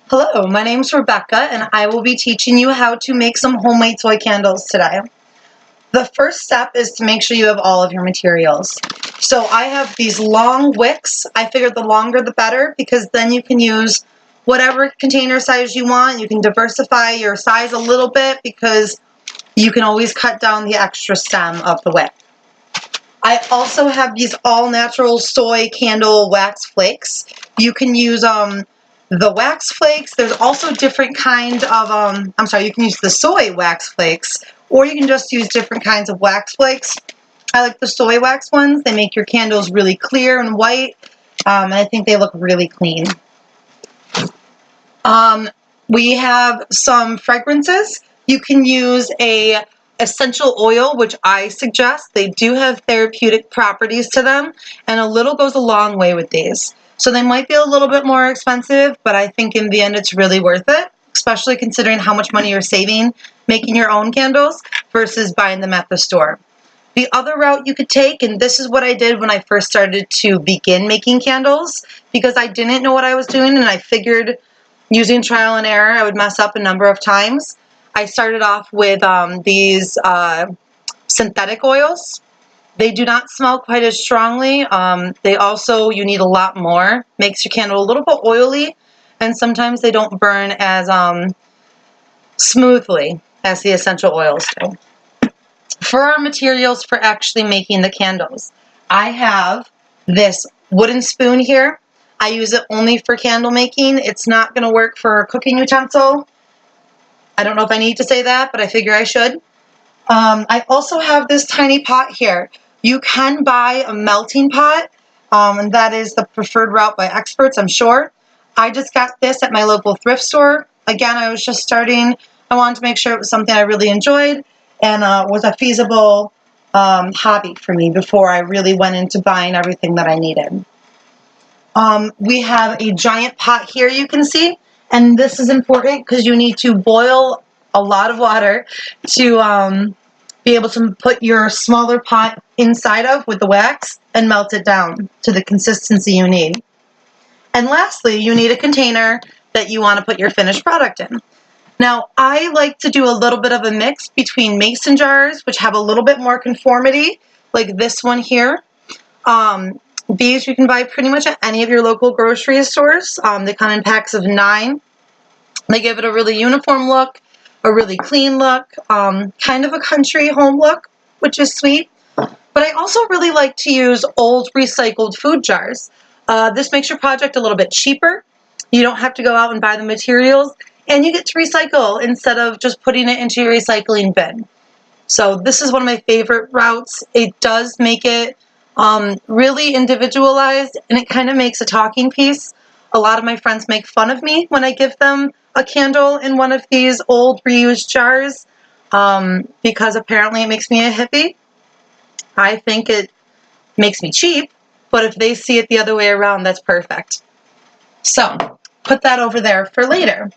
Hello, my name's Rebecca and I will be teaching you how to make some homemade toy candles today. The first step is to make sure you have all of your materials. So I have these long wicks. I figured the longer the better because then you can use whatever container size you want. You can diversify your size a little bit because you can always cut down the extra stem of the wick. I also have these all-natural soy candle wax flakes. You can use the wax flakes. There's also different kinds of, you can use the soy wax flakes, or you can just use different kinds of wax flakes. I like the soy wax ones. They make your candles really clear and white, and I think they look really clean. We have some fragrances. You can use a essential oil, which I suggest. They do have therapeutic properties to them, and a little goes a long way with these. So they might be a little bit more expensive, but I think in the end it's really worth it, especially considering how much money you're saving making your own candles versus buying them at the store. The other route you could take, and this is what I did when I first started to begin making candles, because I didn't know what I was doing and I figured using trial and error I would mess up a number of times. I started off with these synthetic oils. They do not smell quite as strongly. You need a lot more. Makes your candle a little bit oily, and sometimes they don't burn as smoothly as the essential oils do. For our materials for actually making the candles, I have this wooden spoon here. I use it only for candle making. It's not going to work for a cooking utensil. I don't know if I need to say that, but I figure I should. I also have this tiny pot here. You can buy a melting pot, and that is the preferred route by experts, I'm sure. I just got this at my local thrift store. Again, I was just starting. I wanted to make sure it was something I really enjoyed and was a feasible hobby for me before I really went into buying everything that I needed. We have a giant pot here you can see, and this is important because you need to boil a lot of water to be able to put your smaller pot inside of with the wax and melt it down to the consistency you need. And lastly, you need a container that you want to put your finished product in. Now, I like to do a little bit of a mix between mason jars, which have a little bit more conformity, like this one here. These you can buy pretty much at any of your local grocery stores. They come in packs of 9. They give it a really uniform look, a really clean look, kind of a country home look, which is sweet. But I also really like to use old recycled food jars. This makes your project a little bit cheaper. You don't have to go out and buy the materials, and you get to recycle instead of just putting it into your recycling bin. So this is one of my favorite routes. It does make it really individualized, and it kind of makes a talking piece. A lot of my friends make fun of me when I give them a candle in one of these old reused jars because apparently it makes me a hippie. I think it makes me cheap, but if they see it the other way around, that's perfect. So put that over there for later.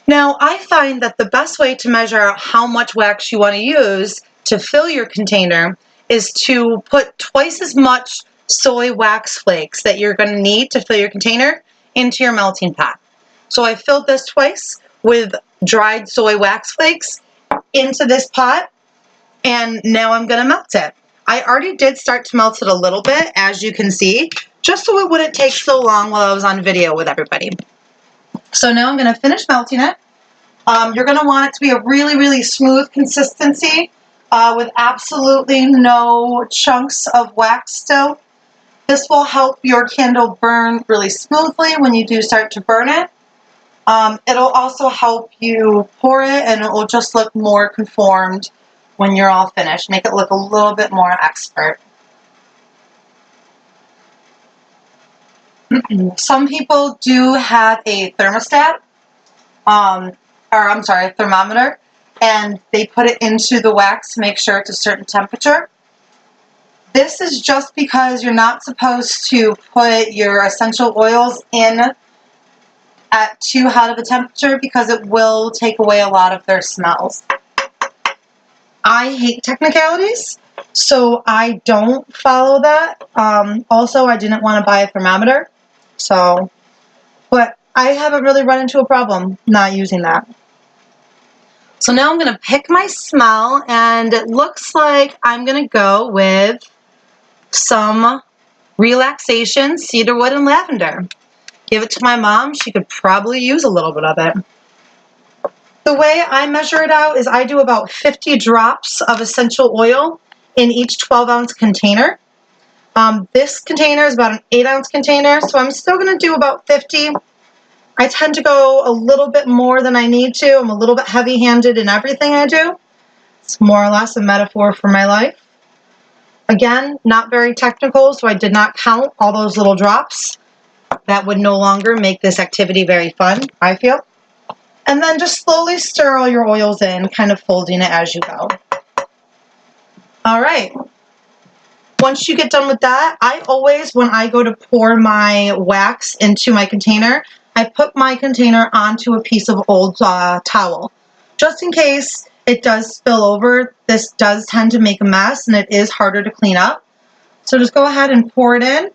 Now, I find that the best way to measure out how much wax you want to use to fill your container is to put twice as much soy wax flakes that you're going to need to fill your container into your melting pot. So I filled this twice with dried soy wax flakes into this pot, and now I'm going to melt it. I already did start to melt it a little bit, as you can see, just so it wouldn't take so long while I was on video with everybody. So now I'm going to finish melting it. You're going to want it to be a really, really smooth consistency with absolutely no chunks of wax still. This will help your candle burn really smoothly when you do start to burn it. It'll also help you pour it, and it will just look more conformed when you're all finished. Make it look a little bit more expert. Some people do have a thermostat, a thermometer, and they put it into the wax to make sure it's a certain temperature. This is just because you're not supposed to put your essential oils in at too hot of a temperature because it will take away a lot of their smells. I hate technicalities, so I don't follow that. Also, I didn't want to buy a thermometer, but I haven't really run into a problem not using that. So now I'm going to pick my smell, and it looks like I'm going to go with some relaxation, cedarwood, and lavender. Give it to my mom. She could probably use a little bit of it. The way I measure it out is I do about 50 drops of essential oil in each 12-ounce container. This container is about an 8-ounce container, so I'm still going to do about 50. I tend to go a little bit more than I need to. I'm a little bit heavy-handed in everything I do. It's more or less a metaphor for my life. Again, not very technical, so I did not count all those little drops. That would no longer make this activity very fun, I feel. And then just slowly stir all your oils in, kind of folding it as you go. All right. Once you get done with that, I always, when I go to pour my wax into my container, I put my container onto a piece of old towel. Just in case it does spill over, this does tend to make a mess and it is harder to clean up. So just go ahead and pour it in.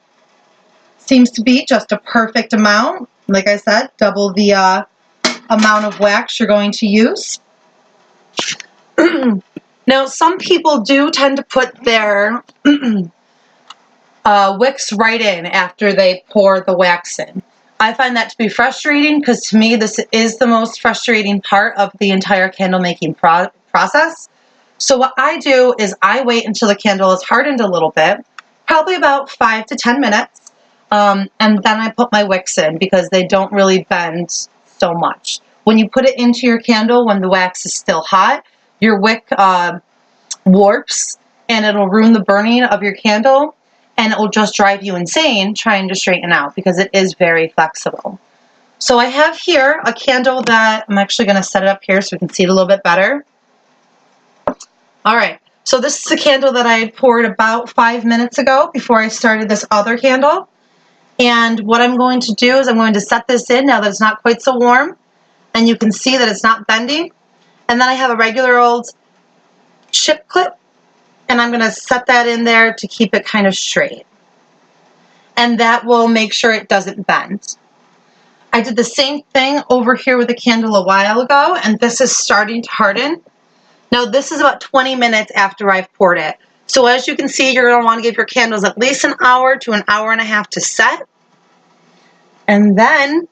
Seems to be just a perfect amount. Like I said, double the amount of wax you're going to use. Now, some people do tend to put their wicks right in after they pour the wax in. I find that to be frustrating because to me this is the most frustrating part of the entire candle making process. So what I do is I wait until the candle is hardened a little bit, probably about 5 to 10 minutes, and then I put my wicks in because they don't really bend so much. When you put it into your candle when the wax is still hot, your wick warps and it'll ruin the burning of your candle, and it will just drive you insane trying to straighten out because it is very flexible. So I have here a candle that I'm actually going to set it up here so we can see it a little bit better. All right, so this is a candle that I had poured about 5 minutes ago before I started this other candle. And what I'm going to do is I'm going to set this in now that it's not quite so warm, and you can see that it's not bending. And then I have a regular old chip clip, and I'm going to set that in there to keep it kind of straight. And that will make sure it doesn't bend. I did the same thing over here with the candle a while ago, and this is starting to harden. Now this is about 20 minutes after I've poured it. So as you can see, you're going to want to give your candles at least an hour to an hour and a half to set. And then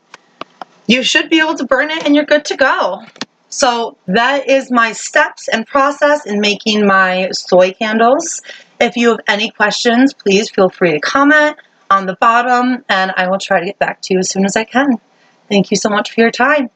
you should be able to burn it and you're good to go. So that is my steps and process in making my soy candles. If you have any questions, please feel free to comment on the bottom and I will try to get back to you as soon as I can. Thank you so much for your time.